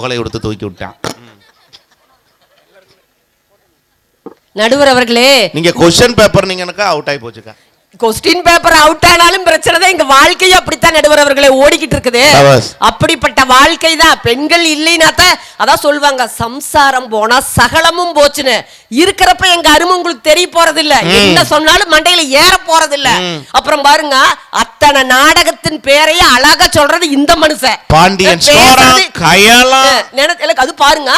புகழை கொடுத்து தூக்கி விட்டான். நடுவர் அவர்களே, நீங்க கொஸ்டின் பேப்பர் நீங்க எனக்கு அவுட் ஆகி போச்சுக்கா. கொஸ்டின் பேப்பர் அவுட் ஆனாலும் பிரச்சனை தான். எங்க வாழ்க்கையே அப்படித்தான் நடுவர் அவர்களே ஓடிக்கிட்டு இருக்குது. அப்படிப்பட்ட வாழ்க்கை தான். பெண்கள் இல்லைன்னா தான் அதான் சொல்லுவாங்க, சம்சாரம் போனா சகலமும் போச்சுன்னு. இருக்கிறப்ப எங்க அருமை உங்களுக்கு தெரிய போறது இல்ல, என்ன சொன்னாலும் மண்டையில ஏற போறது இல்ல. அப்புறம் பாருங்க, அத்தனை நாடகத்தின் பேரையே அழகா சொல்றது இந்த மனுஷன் பாண்டியன். அது பாருங்க,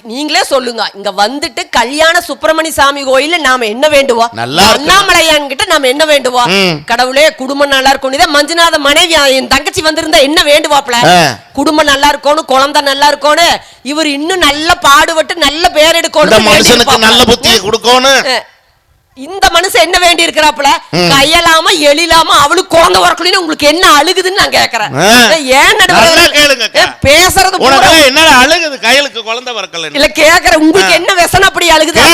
நீங்களே சொல்லுங்க. இங்க வந்துட்டு கல்யாண சுப்பிரமணிய சாமி கோயில நாம என்ன வேண்டுவோம்? அண்ணாமலையான் கிட்ட நாம என்ன வேண்டுவோம்? கடவுளே குடும்பம் நல்லா இருக்கும். மஞ்சுநாத மனைவி என் தங்கச்சி வந்திருந்தா என்ன வேண்டுவாப்ல? குடும்பம் நல்லா இருக்கணும், குழந்தை நல்லா இருக்கணும், இவர் இன்னும் நல்ல பாடுபட்டு நல்ல பேர் எடுக்கணும், மனுஷனுக்கு நல்ல புத்தியை கொடுக்கணும். இந்த மனுஷன் என்ன வேண்டி இருக்கிறாப்ல? கையலாம எழிலாம அவளுக்கு குழந்தை வரக்குள்ள உங்களுக்கு என்ன அழுகுதுன்னு நான் கேக்குறேன். ஏன் பேசுறது என்ன அழுகுது? கையலுக்கு குழந்தை வரக்கல இல்ல கேக்குறேன், உங்களுக்கு என்ன விஷம் அப்படி அழுகுது?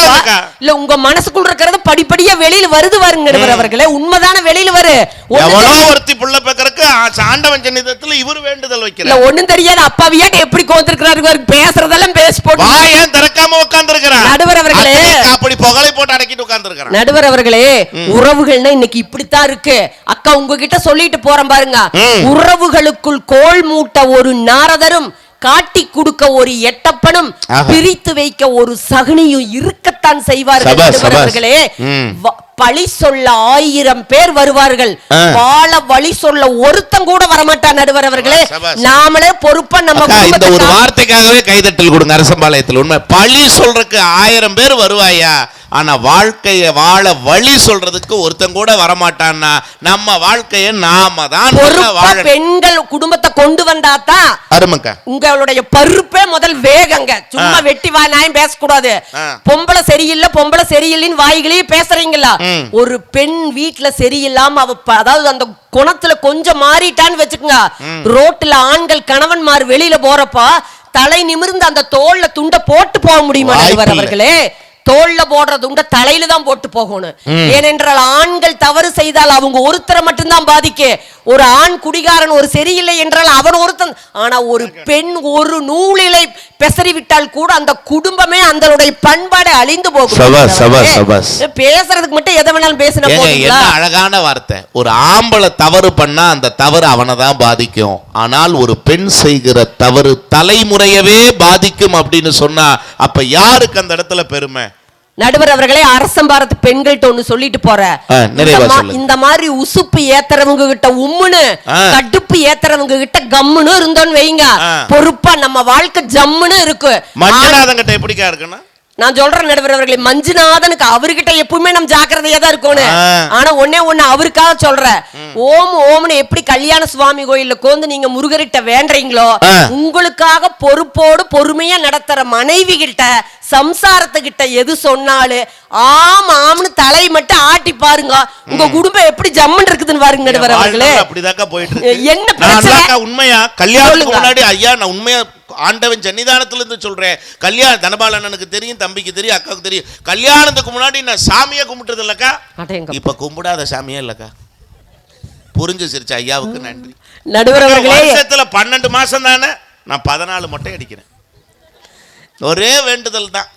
இல்ல உங்க மனசுக்குள்ள இருக்கிறது படிப்படியா வெளியில வருது பாருங்க நடுவர் அவர்களே. உண்மைதானே வெளியில வரு. எவ்வளவு ஒருத்தி புள்ள பேக்கறக்கு ஆண்டவன் சன்னிதானத்துல இவரு வேண்டுதல் வைக்கிறார். இல்ல ஒண்ணும் தெரியாது அப்பாவியா எப்படி கோந்திருக்கிறாரு. பேசுறதெல்லாம் பேசி போட்டு வாயை திறக்காம உட்கார்ந்திருக்கிறார் நடுவர் அவர்களே. அப்படி புகழை போட்டு அடக்கிட்டு உட்கார்ந்திருக்கிறார். நடுவர் அவர்களே, உறவுகள்னா இன்னைக்கு இப்படித்தான் இருக்கு. அக்கா உங்ககிட்ட சொல்லிட்டு போறேன் பாருங்க, உறவுகளுக்குள் கோல் மூட்ட ஒரு நாரதரும், காட்டி கொடுக்க ஒரு எட்டப்பனும், பிரித்து வைக்க ஒரு சகுனியும் இருக்கத்தான் செய்வார்கள். நடுவர் அவர்களே, பழி சொல்ல 1000 பேர் வருவார்கள், வாழ வழி சொல்ல ஒருத்தன் கூட வரமாட்டான். நடுவர் அவர்களே, நாமளே பொறுப்பா நம்ம இந்த ஒரு வார்த்தைக்காகவே கைதட்டல் கொடுங்க அரசம்பாளையத்தில். உண்மை, பழி சொல்றதுக்கு 1000 பேர் வருவாயா, ஆனா வாழ்க்கைய வாழ வழி சொல்றதுக்கு ஒருத்தன் கூட வரமாட்டான்னா நம்ம வாழ்க்கைய நாம தான் பெண்கள் குடும்பத்தை கொண்டு வந்தாதான் அருமக்கா. உங்களுடைய பருப்பே முதல் வேகங்க. சும்மா வெட்டி வாய் நாயும் பேசக்கூடாது. பொம்பளை சரியில்லை பொம்பளை சரியில்லைன்னு வாய்களையும் பேசுறீங்களா? ஒரு பெண் வீட்டுல சரியில்லாம அவ அதாவது அந்த குணத்துல கொஞ்சம் மாறிட்டான்னு வச்சுக்கோங்க, ரோட்ல ஆண்கள் கணவன்மார் வெளியில போறப்ப தலை நிமிர்ந்து அந்த தோல்ல துண்டை போட்டு போக முடியுமா நடுவர் அவர்களே? தோல்ல போடுறது உண்ட தலையில தான் போட்டு போகணும். ஏனென்றால் ஆண்கள் தவறு செய்தால் அவங்க ஒருத்தரை மட்டும்தான் பாதிக்க. ஒரு ஆண் குடிகாரன் ஒரு சரியில்லை என்றால் அவன் ஒருத்தன். ஆனா ஒரு பெண் ஒரு நூலிலை பெசறி விட்டால் கூட அந்த குடும்பமே அதனுடைய பண்பாடு அழிந்து போகும். பேசுறதுக்கு மட்டும் எதை வேணாலும் பேசின போதுங்களா? அழகான வார்த்தை. ஒரு ஆம்பளை தவறு பண்ணா அந்த தவறு அவனை தான் பாதிக்கும். ஆனால் ஒரு பெண் செய்கிற தவறு தலைமுறையவே பாதிக்கும் அப்படின்னு சொன்னா அப்ப யாருக்கு அந்த இடத்துல பெருமை? நடுவர் அவர்களே, அரசம்பாரத்து பெண்கள்ட்ட ஒண்ணு சொல்லிட்டு போற, இந்த மாதிரி உசுப்பு ஏத்துறவங்க கிட்ட உம்முன்னு, கடுப்பு ஏத்துறவங்க கிட்ட கம்முன்னு இருந்தோன்னு வைங்க, பொறுப்பா நம்ம வாழ்க்கை ஜம்முன்னு இருக்கு. மஞ்சநாதன் கிட்ட எப்படிக்கா இருக்குன்னா நான் சொல்றேன் நடுவர் அவர்களே, மஞ்சுநாதனுக்கு அவர்கிட்ட எப்பவுமே நம்ம ஜாக்கிரதையா தான் இருக்கணும். ஆனா ஒன்னே ஒண்ணு அவருக்காக சொல்றேன், ஓம் ஓம்னு எப்படி கல்யாண சுவாமி கோயில்ல கோந்து நீங்க முருகர்கிட்ட வேண்டீங்களோ, உங்களுக்காக பொறுப்போடு பொறுமையா நடத்துற மனைவி கிட்ட சம்சாரத்துக்கிட்ட எது சொன்னாலும் ஆம் ஆம்னு தலை மட்டும் ஆட்டி பாருங்க, உங்க குடும்பம் எப்படி ஜம்மன் இருக்குதுன்னு பாருங்க நடுவர் அவர்களே. அப்படிதாக்கா போயிட்டு இருக்கு. என்ன பிரச்சனை? உண்மையா கல்யாணத்துக்கு முன்னாடி ஐயா நான் உண்மையா ஆண்டவன் சன்னிதானத்துல இருந்து சொல்றேன், கல்யாணம் தனபாலனுக்கு தெரியும், தம்பிக்கு தெரியும், அக்காவுக்கு தெரியும், கல்யாணத்துக்கு முன்னாடி நான் சாமியை கும்பிட்டது இல்லக்கா, இப்ப கும்பிடாத சாமியே இல்லக்கா. புரிஞ்சு சிரிச்ச ஐயாவுக்கு நன்றி. நடுவர் அவர்களே, வருஷத்துல 12 மாசம் தானே நான் 14 மொட்டை அடிக்கிறேன். ஒரே வேண்டுதல் தான்.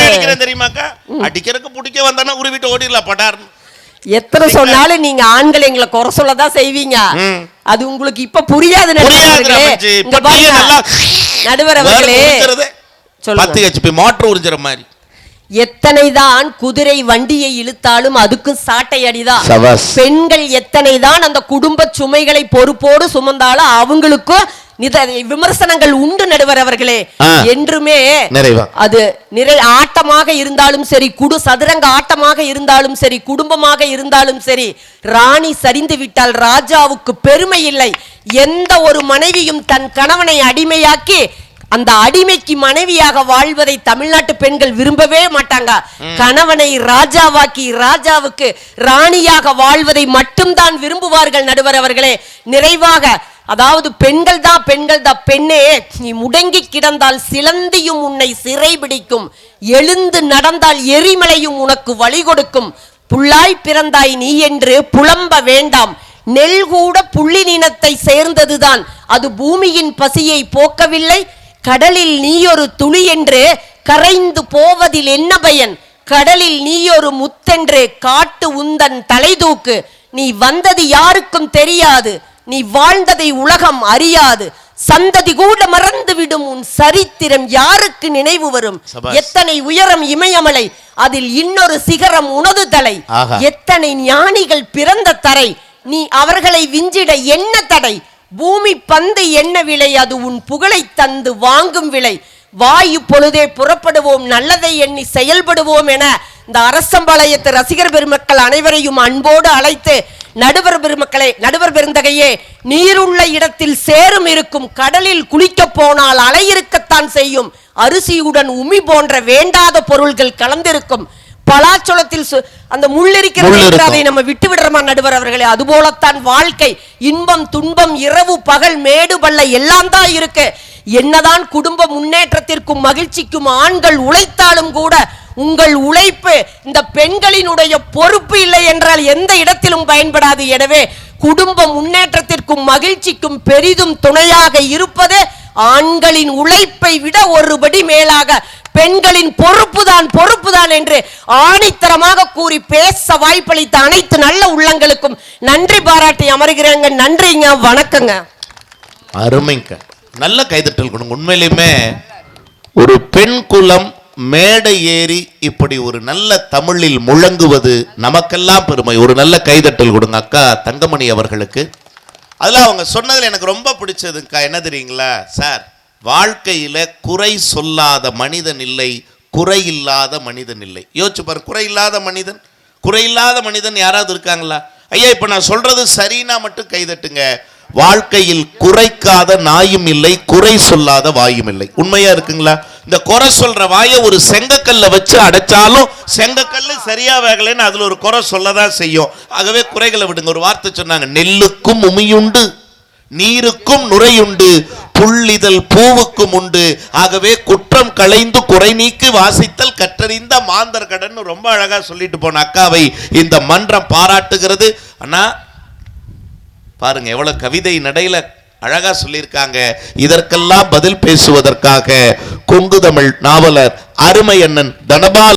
அடிக்கிறேன் தெரியுமாக்கா? அடிக்கிறதுக்கு பிடிக்க வந்தானே உருவிட்டு ஓடிடலாம் பட்டார்னு. எத்தனை சொன்னாலும் நீங்க ஆண்கள் எங்களை குறை சொல்லதான் செய்வீங்க. அது உங்களுக்கு இப்ப புரியாது நடுவர் அவர்களே. மோட்டர் உறிஞ்சிற மாதிரி எத்தனைதான் குதிரை வண்டியை இழுத்தாலும் அதுக்கும் சாட்டை அடிதான். பெண்கள் எத்தனைதான் அந்த குடும்ப சுமைகளை பொறுப்போடு சுமந்தாலும் அவங்களுக்கும் விமர்சனங்கள் உண்டு நடுவர் அவர்களே. என்றுமே அது ஆட்டமாக இருந்தாலும் சரி, சதுரங்க ஆட்டமாக இருந்தாலும் சரி, குடும்பமாக இருந்தாலும் சரி, ராணி சரிந்து விட்டால் ராஜாவுக்கு பெருமை இல்லை. எந்த ஒரு மனைவியும் தன் கணவனை அடிமையாக்கி அந்த அடிமைக்கு மனைவியாக வாழ்வதை தமிழ்நாட்டு பெண்கள் விரும்பவே மாட்டாங்க. கணவனை ராஜாவாக்கி ராஜாவுக்கு ராணியாக வாழ்வதை மட்டும்தான் விரும்புவார்கள் நடுவர் அவர்களே. நிறைவாக அதாவது பெண்கள் தான் பெண்ணே, நீ முடங்கி கிடந்தால் சிலந்தியும் உன்னை சிறை பிடிக்கும், எழுந்து நடந்தால் எரிமலையும் உனக்கு வழி கொடுக்கும், புல்லாய் பிறந்தாய் நீ என்று புலம்ப வேண்டாம், நெல் கூட புள்ளி நினத்தை சேர்ந்ததுதான், அது பூமியின் பசியை போக்கவில்லை. கடலில் நீயொரு துளி என்று கரைந்து போவதில் என்ன பயன்? கடலில் நீயொரு முத்தென்று காட்டு உந்தன் தலை தூக்கு. நீ வந்தது யாருக்கும் தெரியாது, நீ வாழ்ந்ததை உலகம் அறியாது, சந்ததி கூட மறந்துவிடும் உன் சரித்திரம் யாருக்கு நினைவு வரும்? எத்தனை உயரம் இமயமலை, அதில் இன்னொரு சிகரம் உனது தலை. எத்தனை ஞானிகள் பிறந்த தரை, நீ அவர்களை விஞ்சிட என்ன தடை? பூமி பந்து என்ன விலை, அது உன் புகழை தந்து வாங்கும் விலை. வாயு பொழுதே புறப்படுவோம், நல்லதை எண்ணி செயல்படுவோம் என இந்த அரசம்பாளையத்து ரசிகர் பெருமக்கள் அனைவரையும் அன்போடு அழைத்து, நடுவர் பெருமக்களே, நடுவர் பெருந்தகையே, நீருள்ள இடத்தில் சேரும் இருக்கும், கடலில் குளிக்க போனால் அலை இருக்கத்தான் செய்யும், அரிசியுடன் உமி போன்ற வேண்டாத பொருள்கள் கலந்திருக்கும், பலாச்சொலத்தில் அந்த முள்ளிருக்கிறது, அதை நம்ம விட்டு விடுறோமா நடுவர் அவர்களே? அதுபோலத்தான் வாழ்க்கை, இன்பம் துன்பம் இரவு பகல் மேடு பள்ள எல்லாம் தான் இருக்கு. என்னதான் குடும்ப முன்னேற்றத்திற்கும் மகிழ்ச்சிக்கும் ஆண்கள் உழைத்தாலும் கூட உங்கள் உழைப்பு இந்த பெண்களினுடைய பொறுப்பு இல்லை என்றால் எந்த இடத்திலும் பயன்படாது. எனவே குடும்ப முன்னேற்றத்திற்கும் மகிழ்ச்சிக்கும் பெரிதும் துணையாக இருப்பது ஆண்களின் உழைப்பை விட ஒருபடி மேலாக பெண்களின் பொறுப்புதான் என்று ஆணித்தரமாக கூறி பேச வாய்ப்பளித்த அனைத்து நல்ல உள்ளங்களுக்கும் நன்றி பாராட்டி அமர்கிறேங்க. நன்றிங்க, வணக்கங்க. அருமைங்க, நல்ல கைதட்டல் கொடுங்க. உண்மையிலுமே ஒரு பெண் குலம் மேடை ஏறி இப்படி ஒரு நல்ல தமிழில் முழங்குவது நமக்கெல்லாம் பெருமை. ஒரு நல்ல கைதட்டல் கொடுங்க அக்கா தங்கமணி அவர்களுக்கு. அதில் அவங்க சொன்னதில் எனக்கு ரொம்ப பிடிச்சதுக்கா என்ன தெரியுங்களா சார், வாழ்க்கையில குறை சொல்லாத மனிதன் இல்லை, குறை இல்லாத மனிதன் இல்லை. யோசிச்சு பாரு, குறையில்லாத மனிதன் யாராவது இருக்காங்களா? ஐயா இப்ப நான் சொல்றது சரினா மட்டும் கைதட்டுங்க. வாழ்க்கையில் குறைக்காத நாயும் இல்லை, குறை சொல்லாத வாயும் இல்லை. உண்மையா இருக்குங்களா? இந்த குறை சொல்ற வாயை ஒரு செங்கக்கல்ல வச்சு அடைச்சாலும் செங்கக்கல்லு சரியா வேகலைன்னு அதுல ஒரு குறை சொல்லதான் செய்யும். ஆகவே குறைகளை விடுங்க. ஒரு வார்த்தை சொன்னாங்க, நெல்லுக்கும் உமியுண்டு, நீருக்கும் நுரையுண்டு, புள்ளிதழ் பூவுக்கும் உண்டு. ஆகவே குற்றம் களைந்து குறை நீக்கி வாசித்தல் கற்றறிந்த மாந்தர் கடன் ரொம்ப அழகா சொல்லிட்டு போன அக்காவை இந்த மன்றம் பாராட்டுகிறது. அண்ணா பாருங்க எவ்வளவு கவிதை நடையில அழகா சொல்லியிருக்காங்க. இதற்கெல்லாம் பதில் பேசுவதற்காக கொங்கு தமிழ் நாவலர் அருமை அண்ணன் தனபால்